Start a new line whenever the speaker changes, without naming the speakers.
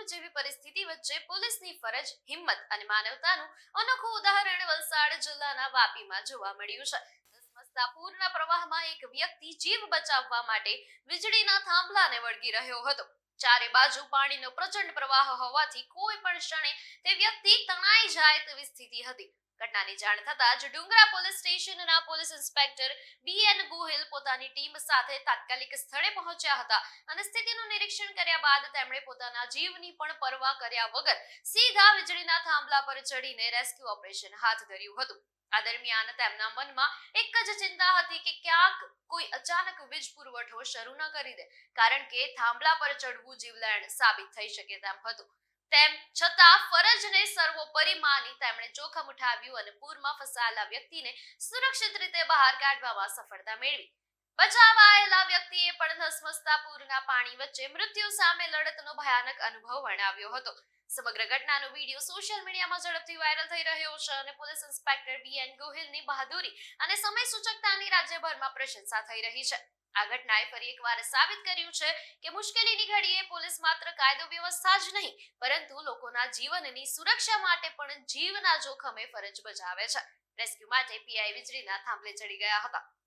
પૂર જેવી પરિસ્થિતિ વચ્ચે પોલીસની ફરજ, હિંમત અને માનવતાનું અનોખું ઉદાહરણ વલસાડ જિલ્લાના વાપીમાં જોવા મળ્યું છે. ધસમસતા પૂરના પ્રવાહમાં એક વ્યક્તિ જીવ બચાવવા માટે વીજળીના થાંભલાને વળગી રહ્યો હતો. ચારે બાજુ પાણીનો પ્રચંડ પ્રવાહ હોવાથી કોઈ પણ ક્ષણે તે વ્યક્તિ તણાઈ જાય તેવી સ્થિતિ હતી. ઘટનાની જાણ થતાં જ ડુંગરા પોલીસ સ્ટેશનના પોલીસ ઇન્સ્પેક્ટર BN ગોહિલ પોતાની ટીમ સાથે તાત્કાલિક સ્થળે પહોંચ્યા હતા અને સ્થિતિનું નિરીક્ષણ કર્યા બાદ તેમણે પોતાના જીવની પણ પરવા કર્યા વગર સીધા વીજળીના થાંભલા પર ચડીને રેસ્ક્યુ ઓપરેશન હાથ ધર્યું હતું. આ દરમિયાન તેમના મનમાં એક જ ચિંતા હતી કે ક્યાંક કોઈ અચાનક વીજ પુરવઠો શરૂ ન કરી દે, કારણ કે થાંભલા પર ચડવું જીવલેણ સાબિત થઈ શકે તેમ હતું. તેમ છતાં ફરજને સર્વોપરી માની તેમણે જોખમ ઉઠાવ્યું અને પૂરમાં ફસાયેલા વ્યક્તિને સુરક્ષિત રીતે બહાર કાઢવામાં સફળતા મેળવી. બચાવાયેલા વ્યક્તિએ પણ ધસમસતા પૂરના પાણી વચ્ચે મૃત્યુ સામે લડતનો ભયાનક અનુભવ વર્ણવ્યો હતો. સમગ્ર ઘટનાનો વિડીયો સોશિયલ મીડિયામાં ઝડપથી વાયરલ થઈ રહ્યો છે અને પોલીસ ઇન્સ્પેક્ટર BN ગોહિલની બહાદુરી અને સમયસૂચકતાની રાજ્યભરમાં પ્રશંસા થઈ રહી છે. આ ઘટનાએ ફરી એકવાર સાબિત કર્યું છે કે મુશ્કેલીની ઘડીએ પોલીસ માત્ર કાયદો વ્યવસ્થા જ નહીં, પરંતુ લોકોના જીવનની સુરક્ષા માટે પણ જીવના જોખમે ફરજ બજાવે છે. રેસ્ક્યુ માટે PI વીજળીના થાંભલે ચડી ગયા હતા.